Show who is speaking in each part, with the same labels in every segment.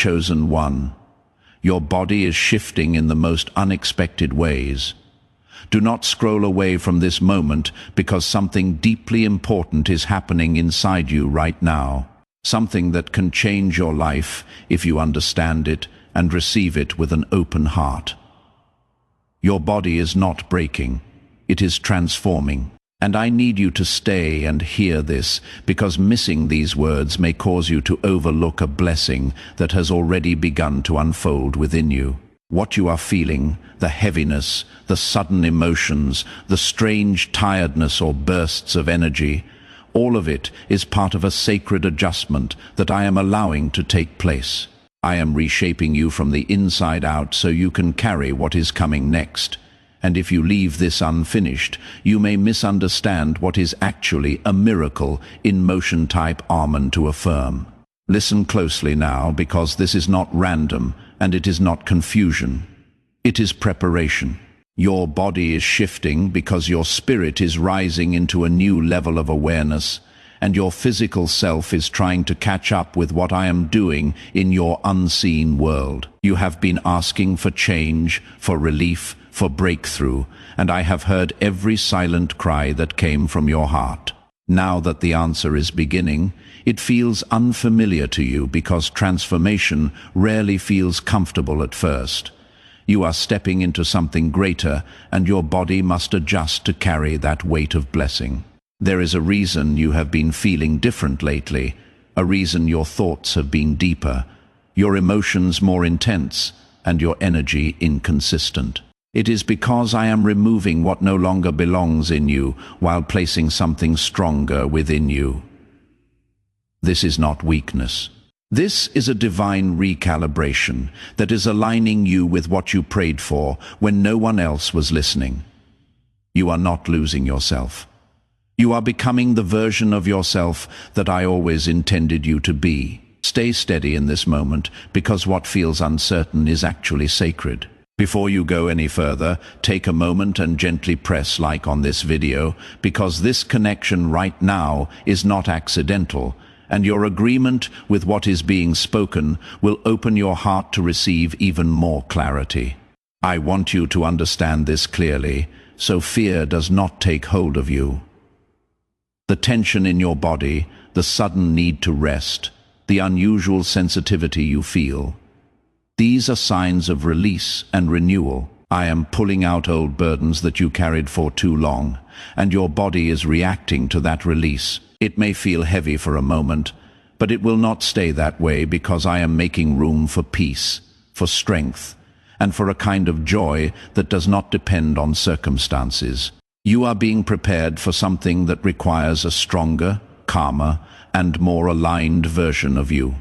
Speaker 1: Chosen one, your body is shifting in the most unexpected ways. Do not scroll away from this moment because something deeply important is happening inside you right now. Something that can change your life if you understand it and receive it with an open heart. Your body is not breaking, it is transforming. And I need you to stay and hear this, because missing these words may cause you to overlook a blessing that has already begun to unfold within you. What you are feeling, the heaviness, the sudden emotions, the strange tiredness or bursts of energy, all of it is part of a sacred adjustment that I am allowing to take place. I am reshaping you from the inside out so you can carry what is coming next. And if you leave this unfinished, you may misunderstand what is actually a miracle in motion. Type Amen to affirm. Listen closely now, because this is not random and it is not confusion. It is preparation. Your body is shifting because your spirit is rising into a new level of awareness, and your physical self is trying to catch up with what I am doing in your unseen world. You have been asking for change, for relief, for breakthrough, and I have heard every silent cry that came from your heart. Now that the answer is beginning, it feels unfamiliar to you because transformation rarely feels comfortable at first. You are stepping into something greater, and your body must adjust to carry that weight of blessing. There is a reason you have been feeling different lately, a reason your thoughts have been deeper, your emotions more intense, and your energy inconsistent. It is because I am removing what no longer belongs in you while placing something stronger within you. This is not weakness. This is a divine recalibration that is aligning you with what you prayed for when no one else was listening. You are not losing yourself. You are becoming the version of yourself that I always intended you to be. Stay steady in this moment, because what feels uncertain is actually sacred. Before you go any further, take a moment and gently press like on this video, because this connection right now is not accidental, and your agreement with what is being spoken will open your heart to receive even more clarity. I want you to understand this clearly, so fear does not take hold of you. The tension in your body, the sudden need to rest, the unusual sensitivity you feel, these are signs of release and renewal. I am pulling out old burdens that you carried for too long, and your body is reacting to that release. It may feel heavy for a moment, but it will not stay that way, because I am making room for peace, for strength, and for a kind of joy that does not depend on circumstances. You are being prepared for something that requires a stronger, calmer, and more aligned version of you.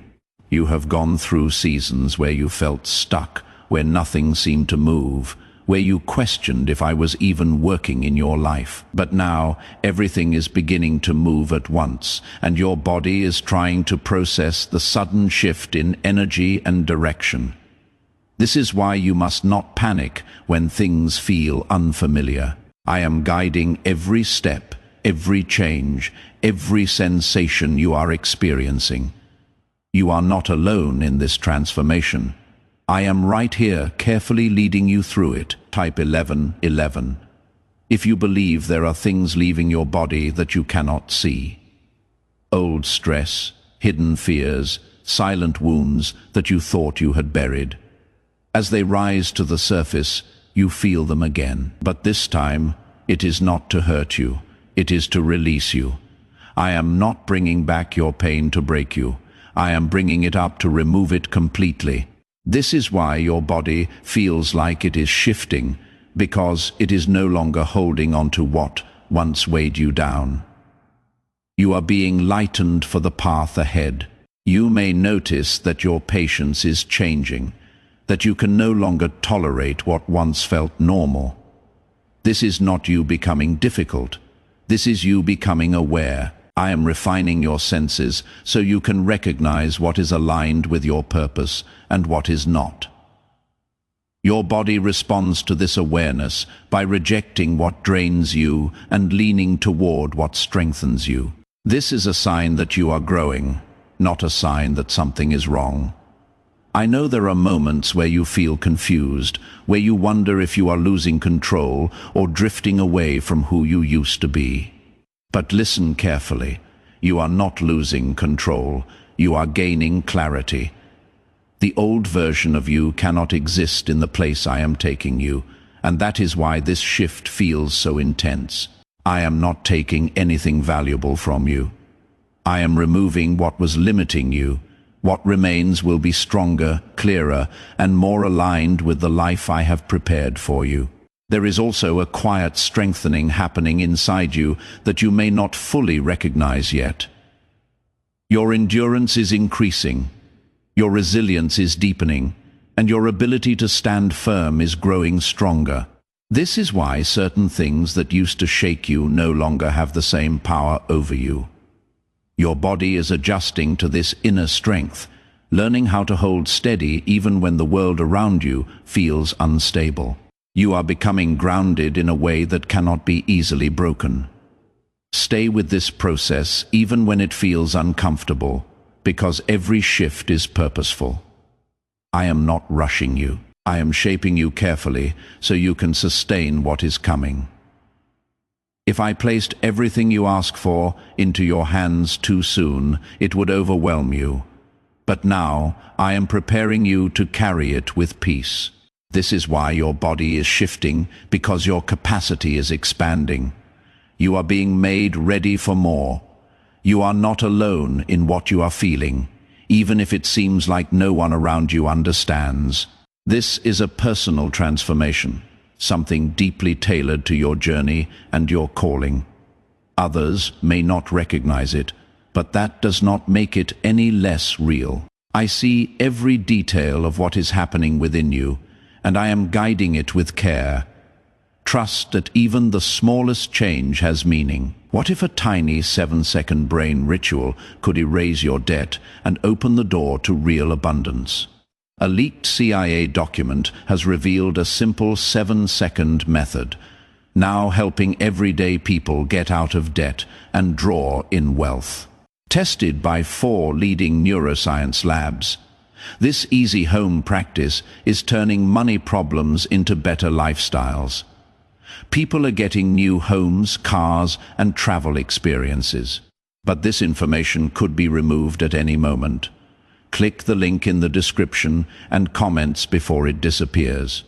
Speaker 1: You have gone through seasons where you felt stuck, where nothing seemed to move, where you questioned if I was even working in your life. But now, everything is beginning to move at once, and your body is trying to process the sudden shift in energy and direction. This is why you must not panic when things feel unfamiliar. I am guiding every step, every change, every sensation you are experiencing. You are not alone in this transformation. I am right here, carefully leading you through it. Type 1111. If you believe there are things leaving your body that you cannot see. Old stress, hidden fears, silent wounds that you thought you had buried. As they rise to the surface, you feel them again. But this time, it is not to hurt you. It is to release you. I am not bringing back your pain to break you. I am bringing it up to remove it completely. This is why your body feels like it is shifting, because it is no longer holding on to what once weighed you down. You are being lightened for the path ahead. You may notice that your patience is changing, that you can no longer tolerate what once felt normal. This is not you becoming difficult. This is you becoming aware. I am refining your senses so you can recognize what is aligned with your purpose and what is not. Your body responds to this awareness by rejecting what drains you and leaning toward what strengthens you. This is a sign that you are growing, not a sign that something is wrong. I know there are moments where you feel confused, where you wonder if you are losing control or drifting away from who you used to be. But listen carefully. You are not losing control. You are gaining clarity. The old version of you cannot exist in the place I am taking you, and that is why this shift feels so intense. I am not taking anything valuable from you. I am removing what was limiting you. What remains will be stronger, clearer, and more aligned with the life I have prepared for you. There is also a quiet strengthening happening inside you that you may not fully recognize yet. Your endurance is increasing, your resilience is deepening, and your ability to stand firm is growing stronger. This is why certain things that used to shake you no longer have the same power over you. Your body is adjusting to this inner strength, learning how to hold steady even when the world around you feels unstable. You are becoming grounded in a way that cannot be easily broken. Stay with this process even when it feels uncomfortable, because every shift is purposeful. I am not rushing you. I am shaping you carefully so you can sustain what is coming. If I placed everything you ask for into your hands too soon, it would overwhelm you. But now, I am preparing you to carry it with peace. This is why your body is shifting, because your capacity is expanding. You are being made ready for more. You are not alone in what you are feeling, even if it seems like no one around you understands. This is a personal transformation, something deeply tailored to your journey and your calling. Others may not recognize it, but that does not make it any less real. I see every detail of what is happening within you, and I am guiding it with care. Trust that even the smallest change has meaning. What if a tiny 7-second brain ritual could erase your debt and open the door to real abundance? A leaked CIA document has revealed a simple 7-second method, now helping everyday people get out of debt and draw in wealth. Tested by 4 leading neuroscience labs, this easy home practice is turning money problems into better lifestyles. People are getting new homes, cars, and travel experiences. But this information could be removed at any moment. Click the link in the description and comments before it disappears.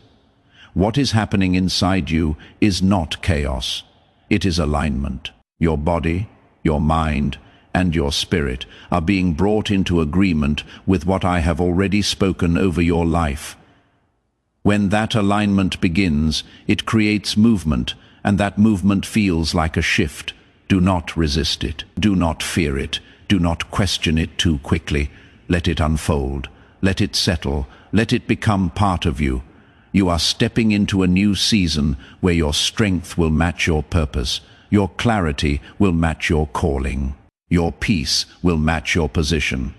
Speaker 1: What is happening inside you is not chaos. It is alignment. Your body, your mind, and your spirit are being brought into agreement with what I have already spoken over your life. When that alignment begins, it creates movement, and that movement feels like a shift. Do not resist it. Do not fear it. Do not question it too quickly. Let it unfold. Let it settle. Let it become part of you. You are stepping into a new season where your strength will match your purpose. Your clarity will match your calling. Your peace will match your position.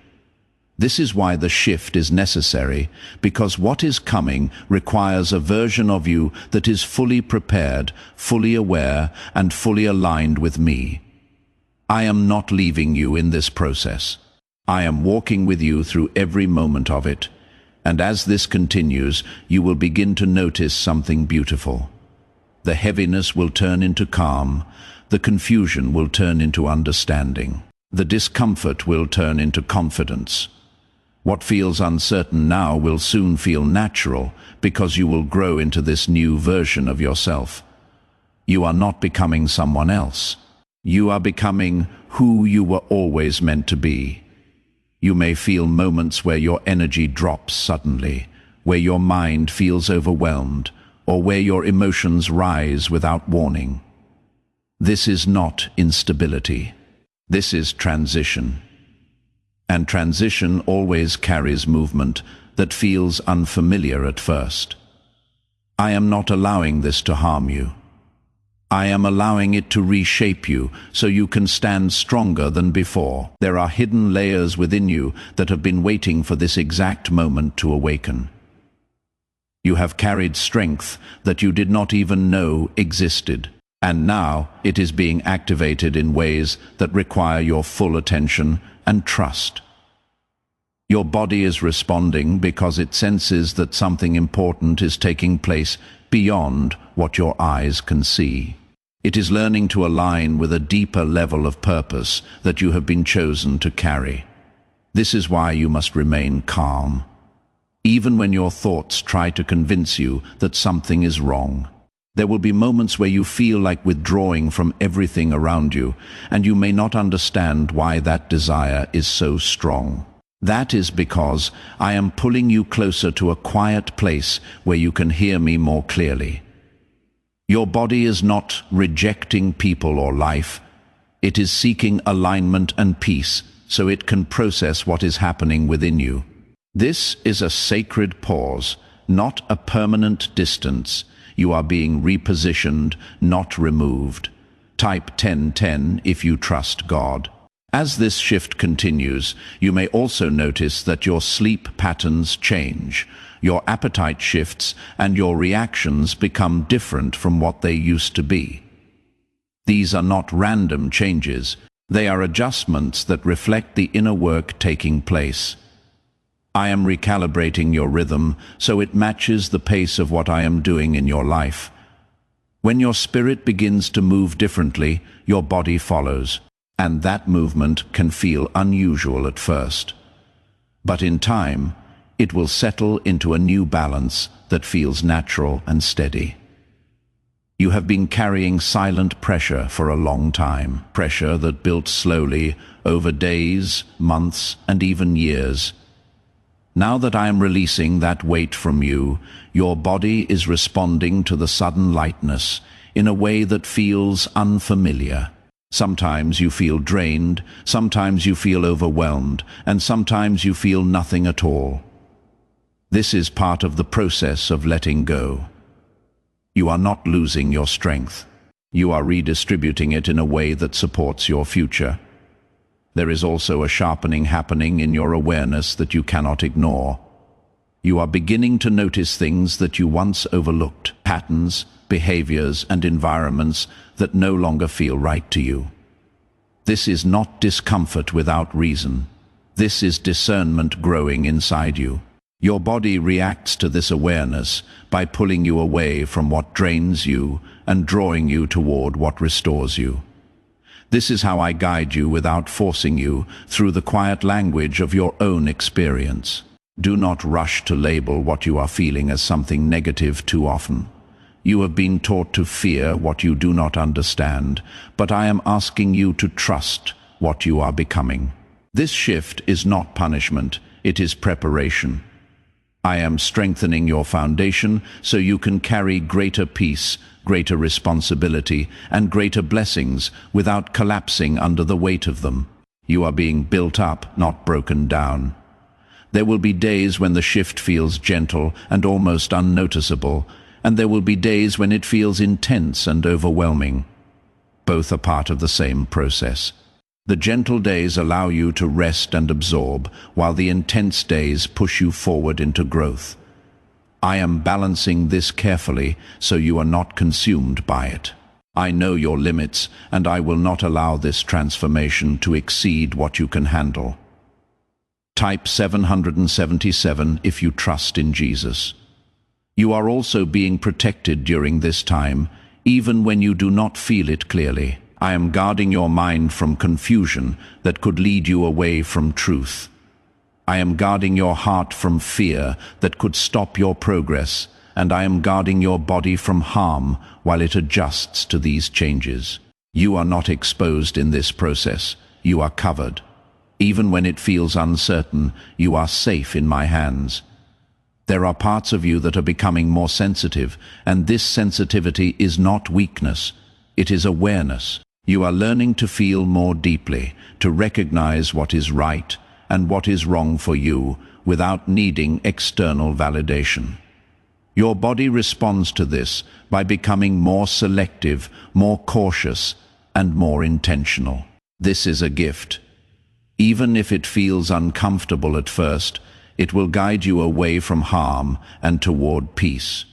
Speaker 1: This is why the shift is necessary, because what is coming requires a version of you that is fully prepared, fully aware, and fully aligned with me. I am not leaving you in this process. I am walking with you through every moment of it, and as this continues, you will begin to notice something beautiful. The heaviness will turn into calm, the confusion will turn into understanding, the discomfort will turn into confidence. What feels uncertain now will soon feel natural, because you will grow into this new version of yourself. You are not becoming someone else. You are becoming who you were always meant to be. You may feel moments where your energy drops suddenly, where your mind feels overwhelmed, or where your emotions rise without warning. This is not instability. This is transition. And transition always carries movement that feels unfamiliar at first. I am not allowing this to harm you. I am allowing it to reshape you so you can stand stronger than before. There are hidden layers within you that have been waiting for this exact moment to awaken. You have carried strength that you did not even know existed, and now it is being activated in ways that require your full attention and trust. Your body is responding because it senses that something important is taking place beyond what your eyes can see. It is learning to align with a deeper level of purpose that you have been chosen to carry. This is why you must remain calm, even when your thoughts try to convince you that something is wrong. There will be moments where you feel like withdrawing from everything around you, and you may not understand why that desire is so strong. That is because I am pulling you closer to a quiet place where you can hear me more clearly. Your body is not rejecting people or life. It is seeking alignment and peace so it can process what is happening within you. This is a sacred pause, not a permanent distance. You are being repositioned, not removed. Type 1010 if you trust God. As this shift continues, you may also notice that your sleep patterns change, your appetite shifts, and your reactions become different from what they used to be. These are not random changes. They are adjustments that reflect the inner work taking place. I am recalibrating your rhythm so it matches the pace of what I am doing in your life. When your spirit begins to move differently, your body follows, and that movement can feel unusual at first. But in time, it will settle into a new balance that feels natural and steady. You have been carrying silent pressure for a long time, pressure that built slowly over days, months, and even years. Now that I am releasing that weight from you, your body is responding to the sudden lightness in a way that feels unfamiliar. Sometimes you feel drained, sometimes you feel overwhelmed, and sometimes you feel nothing at all. This is part of the process of letting go. You are not losing your strength. You are redistributing it in a way that supports your future. There is also a sharpening happening in your awareness that you cannot ignore. You are beginning to notice things that you once overlooked, patterns, behaviors, and environments that no longer feel right to you. This is not discomfort without reason. This is discernment growing inside you. Your body reacts to this awareness by pulling you away from what drains you and drawing you toward what restores you. This is how I guide you without forcing you through the quiet language of your own experience. Do not rush to label what you are feeling as something negative too often. You have been taught to fear what you do not understand, but I am asking you to trust what you are becoming. This shift is not punishment, it is preparation. I am strengthening your foundation so you can carry greater peace, greater responsibility, and greater blessings without collapsing under the weight of them. You are being built up, not broken down. There will be days when the shift feels gentle and almost unnoticeable, and there will be days when it feels intense and overwhelming. Both are part of the same process. The gentle days allow you to rest and absorb, while the intense days push you forward into growth. I am balancing this carefully so you are not consumed by it. I know your limits, and I will not allow this transformation to exceed what you can handle. Type 777 if you trust in Jesus. You are also being protected during this time, even when you do not feel it clearly. I am guarding your mind from confusion that could lead you away from truth. I am guarding your heart from fear that could stop your progress, and I am guarding your body from harm while it adjusts to these changes. You are not exposed in this process. You are covered. Even when it feels uncertain, you are safe in my hands. There are parts of you that are becoming more sensitive, and this sensitivity is not weakness. It is awareness. You are learning to feel more deeply, to recognize what is right and what is wrong for you without needing external validation. Your body responds to this by becoming more selective, more cautious, and more intentional. This is a gift. Even if it feels uncomfortable at first, it will guide you away from harm and toward peace.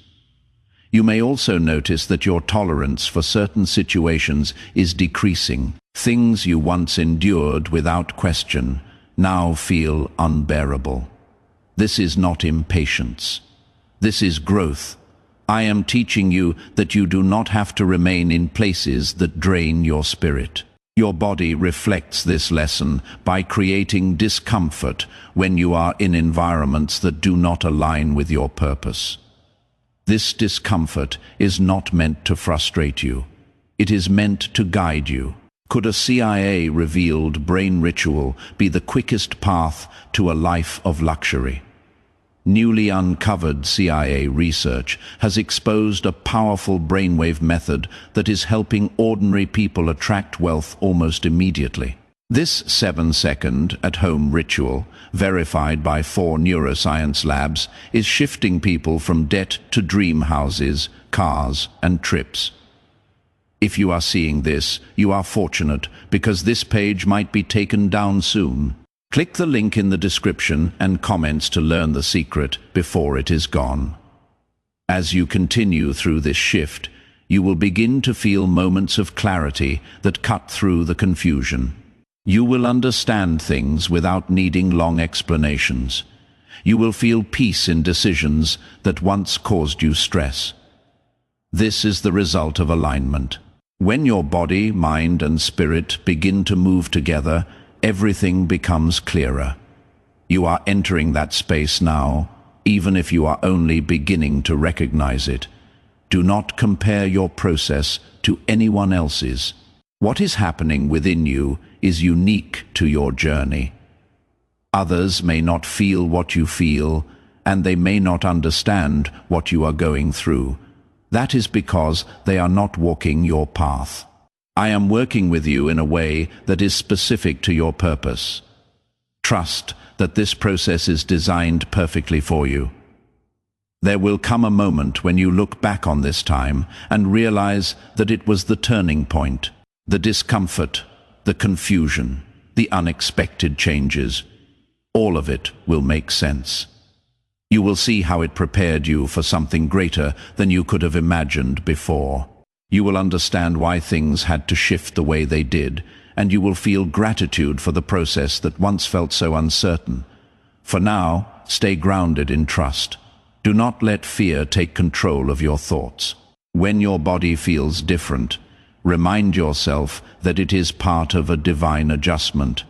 Speaker 1: You may also notice that your tolerance for certain situations is decreasing. Things you once endured without question now feel unbearable. This is not impatience. This is growth. I am teaching you that you do not have to remain in places that drain your spirit. Your body reflects this lesson by creating discomfort when you are in environments that do not align with your purpose. This discomfort is not meant to frustrate you. It is meant to guide you. Could a CIA-revealed brain ritual be the quickest path to a life of luxury? Newly uncovered CIA research has exposed a powerful brainwave method that is helping ordinary people attract wealth almost immediately. This 7-second at-home ritual, verified by 4 neuroscience labs, is shifting people from debt to dream houses, cars, and trips. If you are seeing this, you are fortunate, because this page might be taken down soon. Click the link in the description and comments to learn the secret before it is gone. As you continue through this shift, you will begin to feel moments of clarity that cut through the confusion. You will understand things without needing long explanations. You will feel peace in decisions that once caused you stress. This is the result of alignment. When your body, mind, and spirit begin to move together, everything becomes clearer. You are entering that space now, even if you are only beginning to recognize it. Do not compare your process to anyone else's. What is happening within you is unique to your journey. Others may not feel what you feel, and they may not understand what you are going through. That is because they are not walking your path. I am working with you in a way that is specific to your purpose. Trust that this process is designed perfectly for you. There will come a moment when you look back on this time and realize that it was the turning point. The discomfort, the confusion, the unexpected changes, all of it will make sense. You will see how it prepared you for something greater than you could have imagined before. You will understand why things had to shift the way they did, and you will feel gratitude for the process that once felt so uncertain. For now, stay grounded in trust. Do not let fear take control of your thoughts. When your body feels different, remind yourself that it is part of a divine adjustment.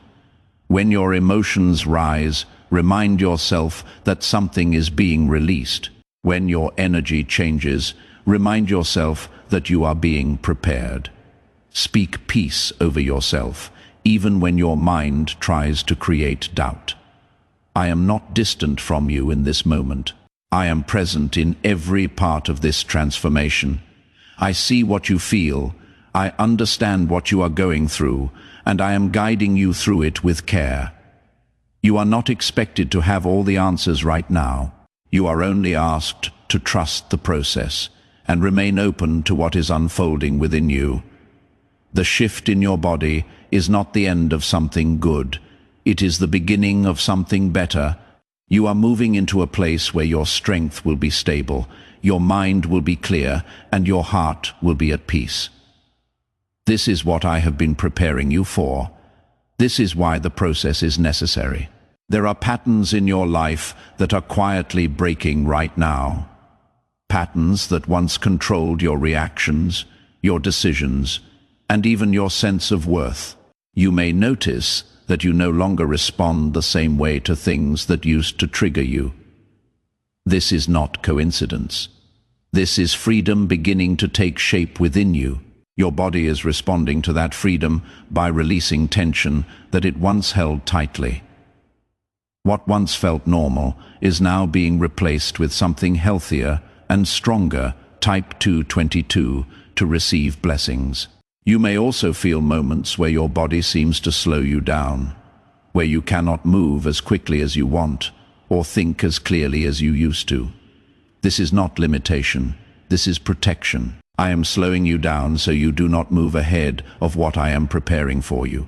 Speaker 1: When your emotions rise, remind yourself that something is being released. When your energy changes, remind yourself that you are being prepared. Speak peace over yourself, even when your mind tries to create doubt. I am not distant from you in this moment. I am present in every part of this transformation. I see what you feel, I understand what you are going through, and I am guiding you through it with care. You are not expected to have all the answers right now. You are only asked to trust the process and remain open to what is unfolding within you. The shift in your body is not the end of something good. It is the beginning of something better. You are moving into a place where your strength will be stable, your mind will be clear, and your heart will be at peace. This is what I have been preparing you for. This is why the process is necessary. There are patterns in your life that are quietly breaking right now. Patterns that once controlled your reactions, your decisions, and even your sense of worth. You may notice that you no longer respond the same way to things that used to trigger you. This is not coincidence. This is freedom beginning to take shape within you. Your body is responding to that freedom by releasing tension that it once held tightly. What once felt normal is now being replaced with something healthier and stronger, type 222, to receive blessings. You may also feel moments where your body seems to slow you down, where you cannot move as quickly as you want, or think as clearly as you used to. This is not limitation, this is protection. I am slowing you down so you do not move ahead of what I am preparing for you.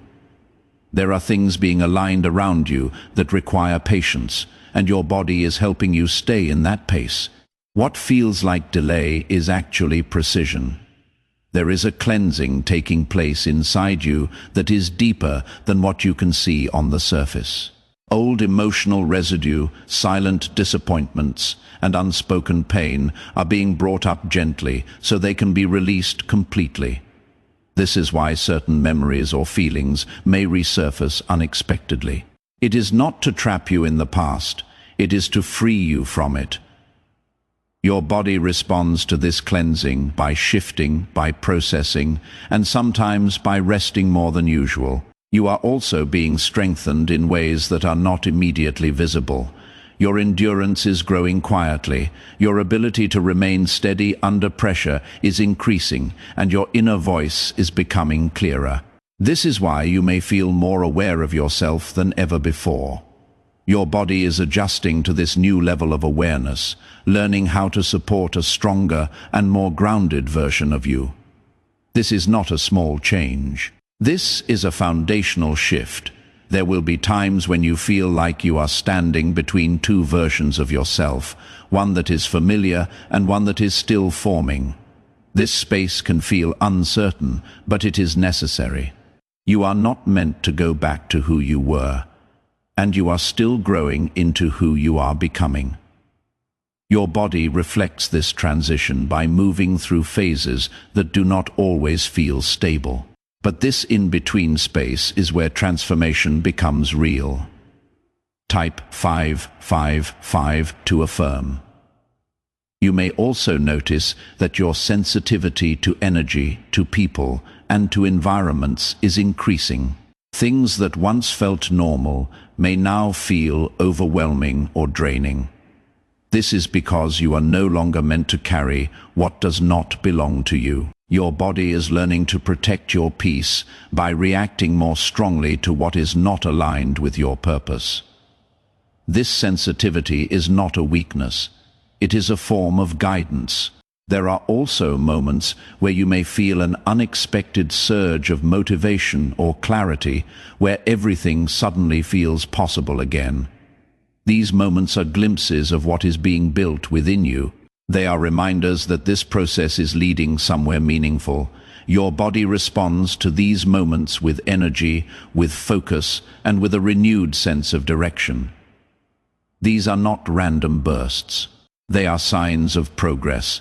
Speaker 1: There are things being aligned around you that require patience, and your body is helping you stay in that pace. What feels like delay is actually precision. There is a cleansing taking place inside you that is deeper than what you can see on the surface. Old emotional residue, silent disappointments, and unspoken pain are being brought up gently so they can be released completely. This is why certain memories or feelings may resurface unexpectedly. It is not to trap you in the past, it is to free you from it. Your body responds to this cleansing by shifting, by processing, and sometimes by resting more than usual. You are also being strengthened in ways that are not immediately visible. Your endurance is growing quietly, your ability to remain steady under pressure is increasing, and your inner voice is becoming clearer. This is why you may feel more aware of yourself than ever before. Your body is adjusting to this new level of awareness, learning how to support a stronger and more grounded version of you. This is not a small change. This is a foundational shift. There will be times when you feel like you are standing between two versions of yourself, one that is familiar and one that is still forming. This space can feel uncertain, but it is necessary. You are not meant to go back to who you were, and you are still growing into who you are becoming. Your body reflects this transition by moving through phases that do not always feel stable. But this in-between space is where transformation becomes real. Type 555 to affirm. You may also notice that your sensitivity to energy, to people, and to environments is increasing. Things that once felt normal may now feel overwhelming or draining. This is because you are no longer meant to carry what does not belong to you. Your body is learning to protect your peace by reacting more strongly to what is not aligned with your purpose. This sensitivity is not a weakness. It is a form of guidance. There are also moments where you may feel an unexpected surge of motivation or clarity, where everything suddenly feels possible again. These moments are glimpses of what is being built within you. They are reminders that this process is leading somewhere meaningful. Your body responds to these moments with energy, with focus, and with a renewed sense of direction. These are not random bursts. They are signs of progress.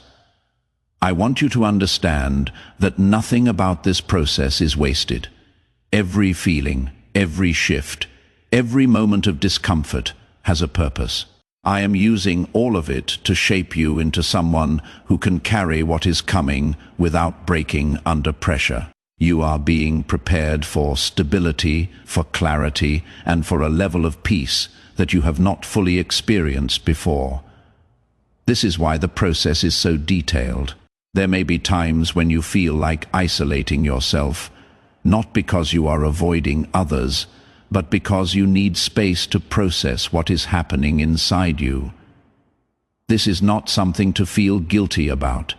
Speaker 1: I want you to understand that nothing about this process is wasted. Every feeling, every shift, every moment of discomfort has a purpose. I am using all of it to shape you into someone who can carry what is coming without breaking under pressure. You are being prepared for stability, for clarity, and for a level of peace that you have not fully experienced before. This is why the process is so detailed. There may be times when you feel like isolating yourself, not because you are avoiding others, but because you need space to process what is happening inside you. This is not something to feel guilty about.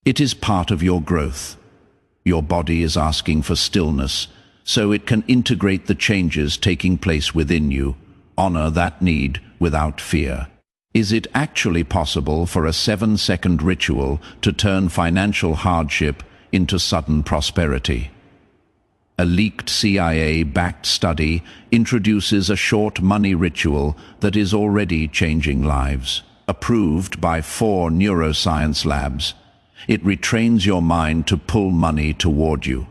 Speaker 1: It is part of your growth. Your body is asking for stillness, so it can integrate the changes taking place within you. Honor that need without fear. Is it actually possible for a 7-second ritual to turn financial hardship into sudden prosperity? A leaked CIA-backed study introduces a short money ritual that is already changing lives. Approved by 4 neuroscience labs, it retrains your mind to pull money toward you.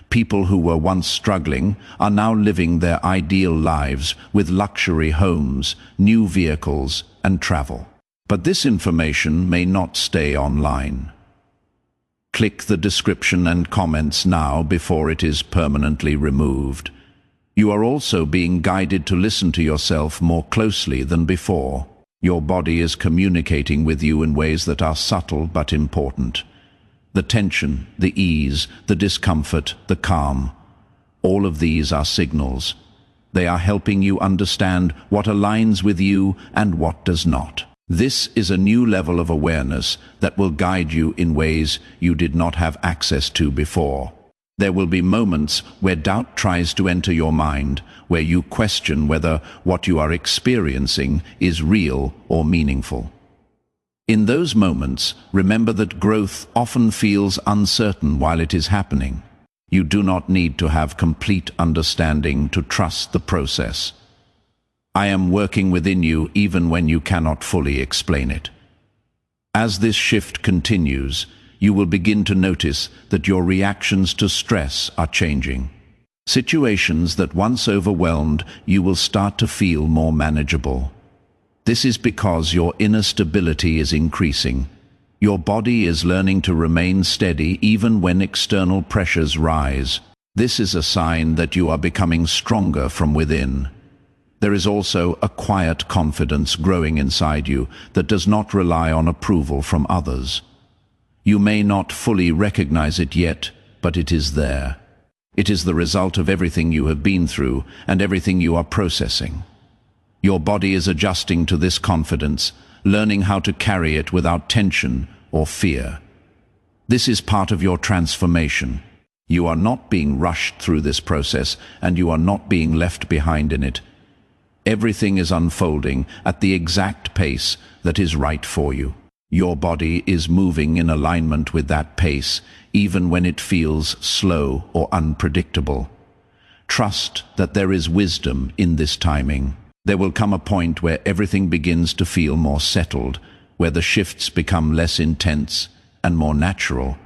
Speaker 1: People who were once struggling are now living their ideal lives with luxury homes, new vehicles, and travel. But this information may not stay online. Click the description and comments now before it is permanently removed. You are also being guided to listen to yourself more closely than before. Your body is communicating with you in ways that are subtle but important. The tension, the ease, the discomfort, the calm. All of these are signals. They are helping you understand what aligns with you and what does not. This is a new level of awareness that will guide you in ways you did not have access to before. There will be moments where doubt tries to enter your mind, where you question whether what you are experiencing is real or meaningful. In those moments, remember that growth often feels uncertain while it is happening. You do not need to have complete understanding to trust the process. I am working within you even when you cannot fully explain it. As this shift continues, you will begin to notice that your reactions to stress are changing. Situations that once overwhelmed you will start to feel more manageable. This is because your inner stability is increasing. Your body is learning to remain steady even when external pressures rise. This is a sign that you are becoming stronger from within. There is also a quiet confidence growing inside you that does not rely on approval from others. You may not fully recognize it yet, but it is there. It is the result of everything you have been through and everything you are processing. Your body is adjusting to this confidence, learning how to carry it without tension or fear. This is part of your transformation. You are not being rushed through this process, and you are not being left behind in it. Everything is unfolding at the exact pace that is right for you. Your body is moving in alignment with that pace, even when it feels slow or unpredictable. Trust that there is wisdom in this timing. There will come a point where everything begins to feel more settled, where the shifts become less intense and more natural.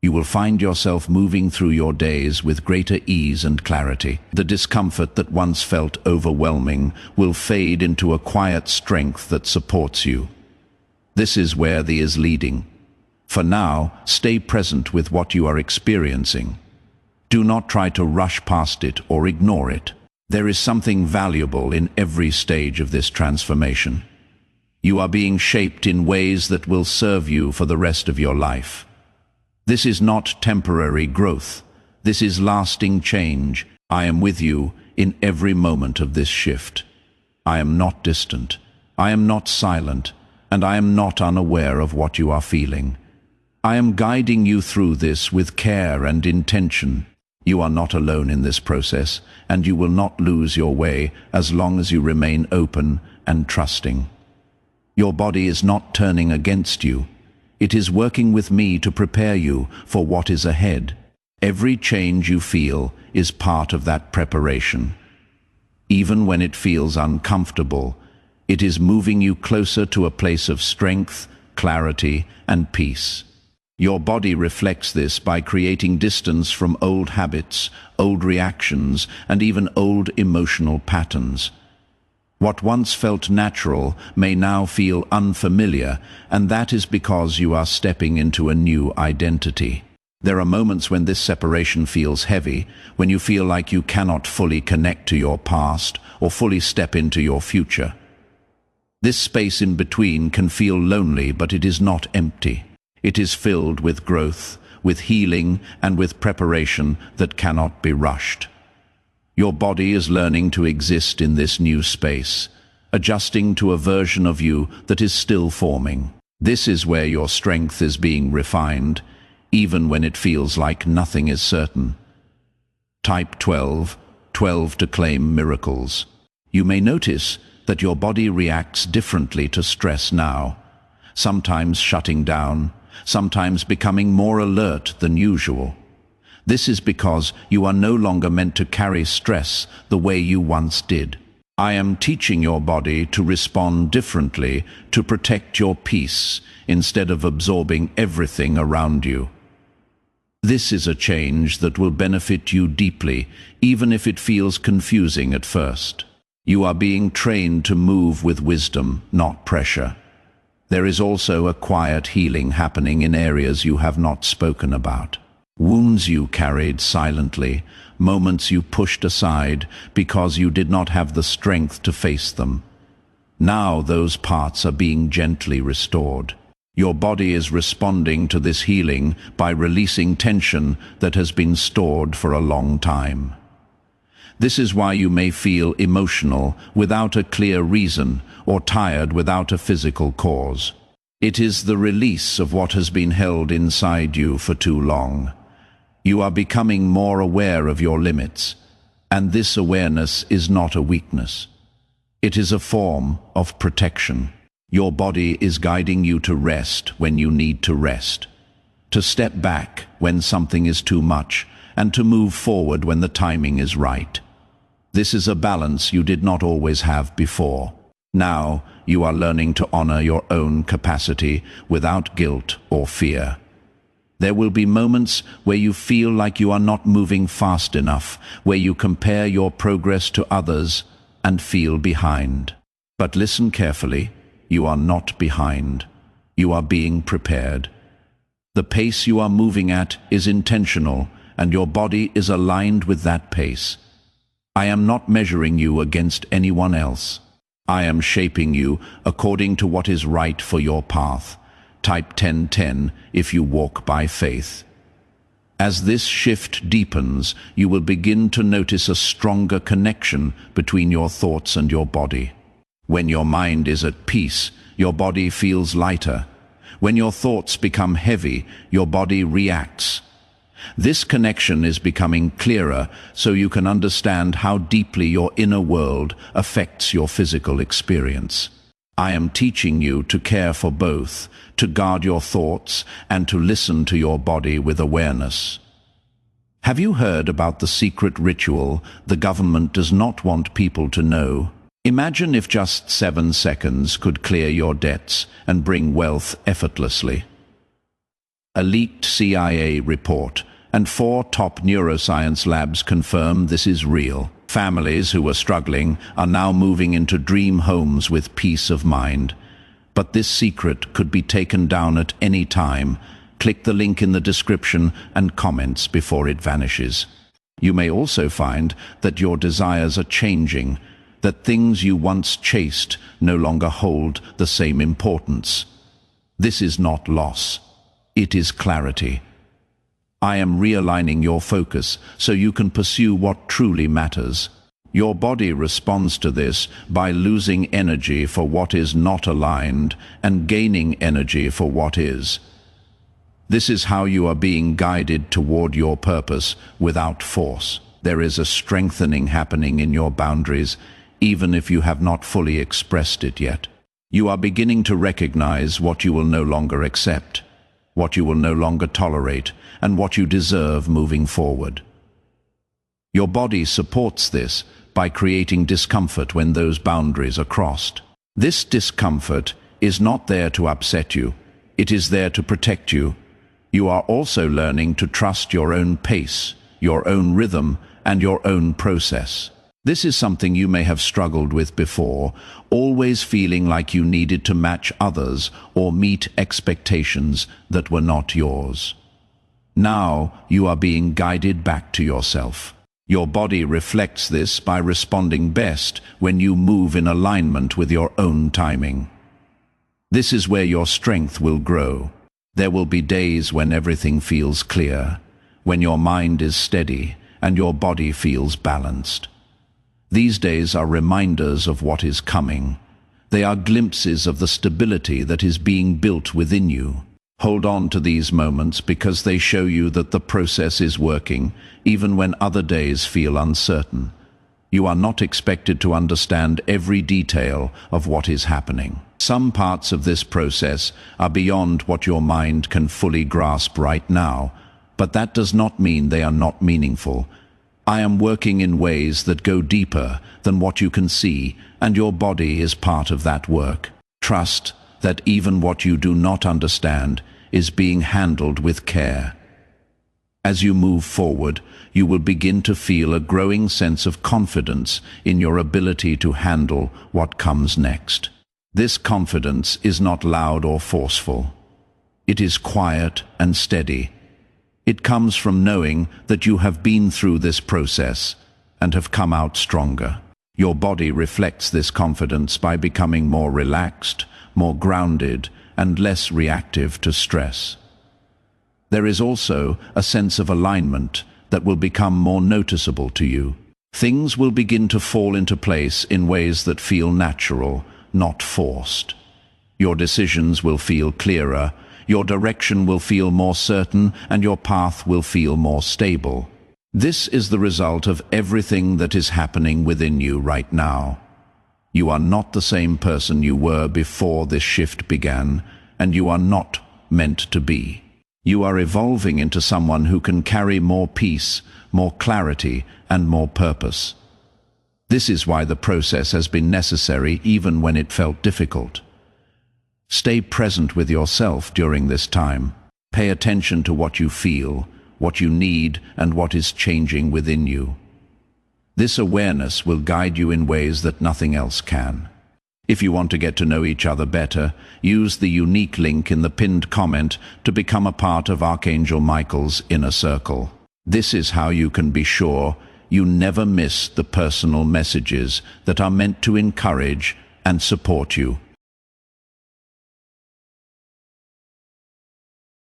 Speaker 1: You will find yourself moving through your days with greater ease and clarity. The discomfort that once felt overwhelming will fade into a quiet strength that supports you. This is where the is leading. For now, stay present with what you are experiencing. Do not try to rush past it or ignore it. There is something valuable in every stage of this transformation. You are being shaped in ways that will serve you for the rest of your life. This is not temporary growth. This is lasting change. I am with you in every moment of this shift. I am not distant. I am not silent. And I am not unaware of what you are feeling. I am guiding you through this with care and intention. You are not alone in this process, and you will not lose your way as long as you remain open and trusting. Your body is not turning against you. It is working with me to prepare you for what is ahead. Every change you feel is part of that preparation. Even when it feels uncomfortable, it is moving you closer to a place of strength, clarity, and peace. Your body reflects this by creating distance from old habits, old reactions, and even old emotional patterns. What once felt natural may now feel unfamiliar, and that is because you are stepping into a new identity. There are moments when this separation feels heavy, when you feel like you cannot fully connect to your past or fully step into your future. This space in between can feel lonely, but it is not empty. It is filled with growth, with healing, and with preparation that cannot be rushed. Your body is learning to exist in this new space, adjusting to a version of you that is still forming. This is where your strength is being refined, even when it feels like nothing is certain. Type 12, 12 to claim miracles. You may notice that your body reacts differently to stress now, sometimes shutting down, sometimes becoming more alert than usual. This is because you are no longer meant to carry stress the way you once did. I am teaching your body to respond differently to protect your peace instead of absorbing everything around you. This is a change that will benefit you deeply, even if it feels confusing at first. You are being trained to move with wisdom, not pressure. There is also a quiet healing happening in areas you have not spoken about. Wounds you carried silently, moments you pushed aside because you did not have the strength to face them. Now those parts are being gently restored. Your body is responding to this healing by releasing tension that has been stored for a long time. This is why you may feel emotional without a clear reason or tired without a physical cause. It is the release of what has been held inside you for too long. You are becoming more aware of your limits, and this awareness is not a weakness. It is a form of protection. Your body is guiding you to rest when you need to rest, to step back when something is too much, and to move forward when the timing is right. This is a balance you did not always have before. Now, you are learning to honor your own capacity without guilt or fear. There will be moments where you feel like you are not moving fast enough, where you compare your progress to others and feel behind. But listen carefully, you are not behind. You are being prepared. The pace you are moving at is intentional, and your body is aligned with that pace. I am not measuring you against anyone else. I am shaping you according to what is right for your path. Type 1010 if you walk by faith. As this shift deepens, you will begin to notice a stronger connection between your thoughts and your body. When your mind is at peace, your body feels lighter. When your thoughts become heavy, your body reacts. This connection is becoming clearer so you can understand how deeply your inner world affects your physical experience. I am teaching you to care for both, to guard your thoughts, and to listen to your body with awareness. Have you heard about the secret ritual the government does not want people to know? Imagine if just 7 seconds could clear your debts and bring wealth effortlessly. A leaked CIA report and 4 top neuroscience labs confirm this is real. Families who were struggling are now moving into dream homes with peace of mind. But this secret could be taken down at any time. Click the link in the description and comments before it vanishes. You may also find that your desires are changing, that things you once chased no longer hold the same importance. This is not loss. It is clarity. I am realigning your focus so you can pursue what truly matters. Your body responds to this by losing energy for what is not aligned and gaining energy for what is. This is how you are being guided toward your purpose without force. There is a strengthening happening in your boundaries, even if you have not fully expressed it yet. You are beginning to recognize what you will no longer accept, what you will no longer tolerate, and what you deserve moving forward. Your body supports this by creating discomfort when those boundaries are crossed. This discomfort is not there to upset you. It is there to protect you. You are also learning to trust your own pace, your own rhythm, and your own process. This is something you may have struggled with before, always feeling like you needed to match others or meet expectations that were not yours. Now you are being guided back to yourself. Your body reflects this by responding best when you move in alignment with your own timing. This is where your strength will grow. There will be days when everything feels clear, when your mind is steady and your body feels balanced. These days are reminders of what is coming. They are glimpses of the stability that is being built within you. Hold on to these moments because they show you that the process is working, even when other days feel uncertain. You are not expected to understand every detail of what is happening. Some parts of this process are beyond what your mind can fully grasp right now, but that does not mean they are not meaningful. I am working in ways that go deeper than what you can see, and your body is part of that work. Trust that even what you do not understand is being handled with care. As you move forward, you will begin to feel a growing sense of confidence in your ability to handle what comes next. This confidence is not loud or forceful. It is quiet and steady. It comes from knowing that you have been through this process and have come out stronger. Your body reflects this confidence by becoming more relaxed, more grounded, and less reactive to stress. There is also a sense of alignment that will become more noticeable to you. Things will begin to fall into place in ways that feel natural, not forced. Your decisions will feel clearer, your direction will feel more certain, and your path will feel more stable. This is the result of everything that is happening within you right now. You are not the same person you were before this shift began, and you are not meant to be. You are evolving into someone who can carry more peace, more clarity, and more purpose. This is why the process has been necessary even when it felt difficult. Stay present with yourself during this time. Pay attention to what you feel, what you need, and what is changing within you. This awareness will guide you in ways that nothing else can. If you want to get to know each other better, use the unique link in the pinned comment to become a part of Archangel Michael's inner circle. This is how you can be sure you never miss the personal messages that are meant to encourage and support you.